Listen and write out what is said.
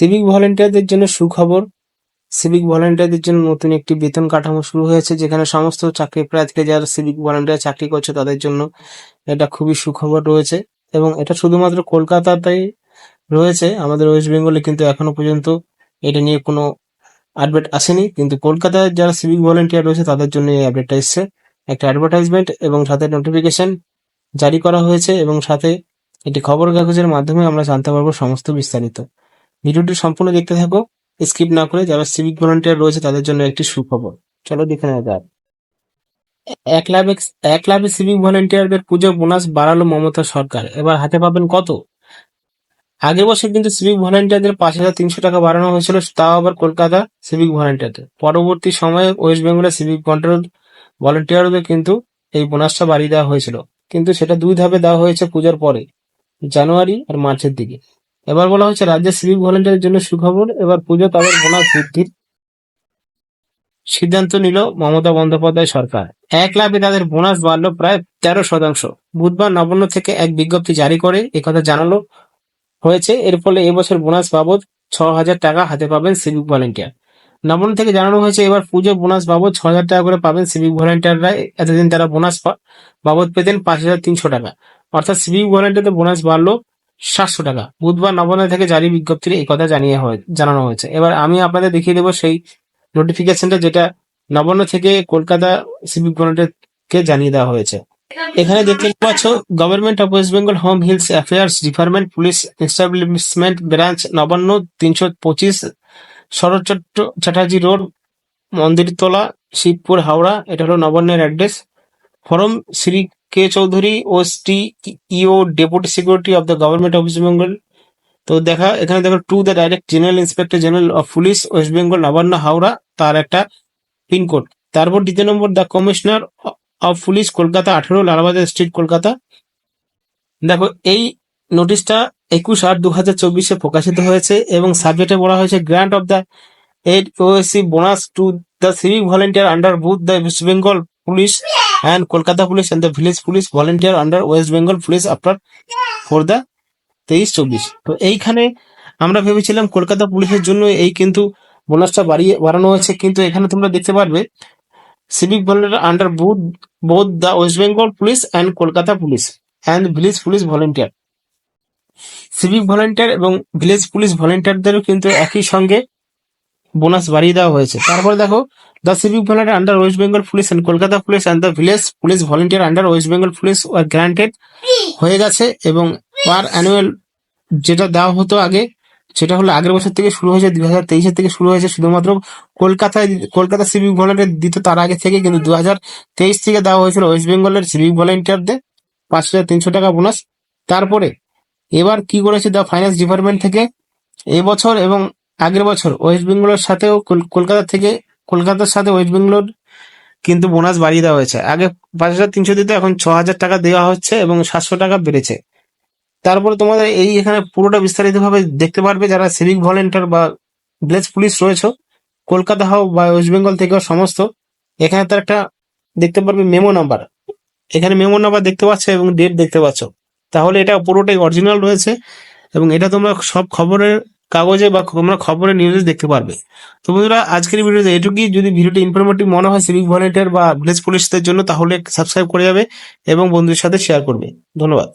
Civic ভলেন্টিয়ারদের জন্য সুখবর। Civic ভলেন্টিয়ারদের জন্য নতুন একটি বেতন কাঠামো শুরু হয়েছে, যেখানে সমস্ত চাকরি প্রার্থীরা যারা সিভিক ভলেন্টিয়ার চাকরি করছে তাদের জন্য এটা খুবই সুখবর রয়েছে। এবং এটা শুধুমাত্র কলকাতাতেই রয়েছে, আমাদের ওয়েস্ট বেঙ্গলে কিন্তু এখনো পর্যন্ত এটা নিয়ে কোনো আপডেট আসেনি। কিন্তু কলকাতায় যারা সিভিক ভলেন্টিয়ার রয়েছে তাদের জন্য এই আপডেটটা এসছে। একটা অ্যাডভার্টাইজমেন্ট এবং সাথে নোটিফিকেশন জারি করা হয়েছে, এবং সাথে একটি খবর কাগজের মাধ্যমে আমরা জানতে পারবো সমস্ত বিস্তারিত। ভিডিওটি সম্পূর্ণ দেখতে থাকো, স্কিপ না করে। যারা সিভিক ভলান্টিয়ার রয়েছে তাদের জন্য একটি সুখবর, চলো দেখে নেওয়া যাক। এক লাভে সিভিক ভলান্টিয়ারদের পুজো বোনাস বাড়ালো মমতা সরকার, এবার হাতে পাবেন কত? আগের বছর কিন্তু সিভিক ভলান্টিয়ারদের 5,300 টাকা বাড়ানো হয়েছিল, তাও আবার কলকাতা সিভিক ভলান্টিয়ারদের। পরবর্তী সময়ে ওয়েস্ট বেঙ্গলের সিভিক কন্ট্রোল ভলান্টিয়ারদের কিন্তু এই বোনাসটা বাড়িয়ে দেওয়া হয়েছিল, কিন্তু সেটা 2 ধাপে দেওয়া হয়েছে পুজোর পরে, জানুয়ারি আর মার্চের দিকে। এবার বলা হচ্ছে রাজ্যের সিভিক ভলান্টিয়ারের জন্য সুখবর, এবার পুজো তাদের বোনাস বৃদ্ধির সিদ্ধান্ত নিল মমতা বন্দ্যোপাধ্যায় সরকার। এক লাভে তাদের বোনাস বাড়লো প্রায় 13%। বুধবার নবান্ন থেকে এক বিজ্ঞপ্তি জারি করে একথা জানানো হয়েছে। এর ফলে এবছর বোনাস বাবদ 6,000 টাকা হাতে পাবেন সিভিক ভলান্টিয়ার। নবান্ন থেকে জানানো হয়েছে এবার পুজো বোনাস বাবদ 6,000 টাকা করে পাবেন সিভিক ভলান্টিয়াররা। এতদিন তারা বোনাস বাবদ পেতেন 5,300 টাকা, অর্থাৎ সিভিক ভলান্টিয়ারদের বোনাস বাড়লো 700 টাকা। বুধবার নবান্ন থেকে জারি বিজ্ঞপ্তিতে এই কথা জানানো হয়েছে। এবার আমি আপনাদের দেখিয়ে দেবো সেই নোটিফিকেশনটা, যেটা নবান্ন থেকে কলকাতা সিভিক ভলান্টিয়ারকে জানিয়ে দেওয়া হয়েছে। এখানে দেখতে পাচ্ছ, government of West Bengal home hills affairs department police establishment branch Nabanna 325 Sarat Chatterjee road, Mandirtala, Shibpur, Howrah. এটা হলো নবান্নের address. From Shri K Chowdhury OST EO deputy security of the government of West Bengal. তো এখানে দেখো to the direct general inspector general of police West Bengal Nabanna Howrah, তার একটা pin code. তারপর দ্বিতীয় নম্বর the commissioner of police Kolkata 18 Lalbazar street Kolkata. দেখো এই নোটিশটা 21/8/2024 প্রকাশিত হয়েছে, এবং সাবজেক্টে বলা হয়েছে grant of the 8 OSC bonus to the civic volunteer under booth the West Bengal police and Kolkata police and the village police volunteer under West Bengal police after for the 23-24। তো এইখানে আমরা ভেবেছিলাম কলকাতা পুলিশের জন্য এই কিন্তু বোনাসটা বাড়ানো হয়েছে, কিন্তু এখানে তোমরা দেখতে পারবে civic volunteer under both the West Bengal police and Kolkata police and village police volunteer. Civic volunteer এবং ভিলেজ পুলিশ ভলেন্টিয়ারদেরও কিন্তু একই সঙ্গে বোনাস বাড়িয়ে দেওয়া হয়েছে। তারপরে দেখো the civic volunteer under West Bengal police and Kolkata police and the village police volunteer under West Bengal police are granted হয়ে গেছে। এবং পার অ্যানুয়াল যেটা দেওয়া হতো আগে, সেটা হলো আগের বছর থেকে শুরু হয়েছে, 2023 থেকে শুরু হয়েছে। শুধুমাত্র কলকাতা সিভিক ভলেন্টিয়ার দিত তার আগে থেকে, কিন্তু 2023 থেকে দেওয়া হয়েছিল ওয়েস্ট বেঙ্গলের সিভিক ভলেন্টিয়ারদের 5,300 টাকা বোনাস। তারপরে এবার কি করেছে দ্য ফাইন্যান্স ডিপার্টমেন্ট থেকে, এবছর এবং আগের বছর ওয়েস্ট বেঙ্গলের সাথেও কলকাতার সাথে ওয়েস্ট বেঙ্গল কিন্তু বোনাস বাড়িয়ে দেওয়া হয়েছে। আগে 5,300 দিতে, এখন 6,000 টাকা দেওয়া হচ্ছে এবং 700 টাকা বেড়েছে। তারপরে তোমাদের এখানে পুরোটা বিস্তারিত ভাবে দেখতে পারবে যারা সিভিক ভলেন্টিয়ার বা ভিলেজ পুলিশ রয়েছে, কলকাতা হোক বা ওয়েস্ট বেঙ্গল থেকে সমস্ত। এখানে তার একটা দেখতে পারবে মেমো নাম্বার, এখানে মেমো নাম্বার দেখতে পাচ্ছ এবং ডেট দেখতে পাচ্ছ। তাহলে এটা পুরোটাই অরিজিনাল রয়েছে, এবং এটা তোমরা সব খবরের কাগজে বা তোমরা খবরের নিউজে দেখতে পারবে। তো বন্ধুরা, আজকের ভিডিওতে এটুকুই। যদি ভিডিওটি ইনফরমেটিভ মনে হয় সিভিক ভলেন্টিয়ার বা ভিলেজ পুলিশদের জন্য, তাহলে সাবস্ক্রাইব করে যাবে এবং বন্ধুদের সাথে শেয়ার করবে। ধন্যবাদ।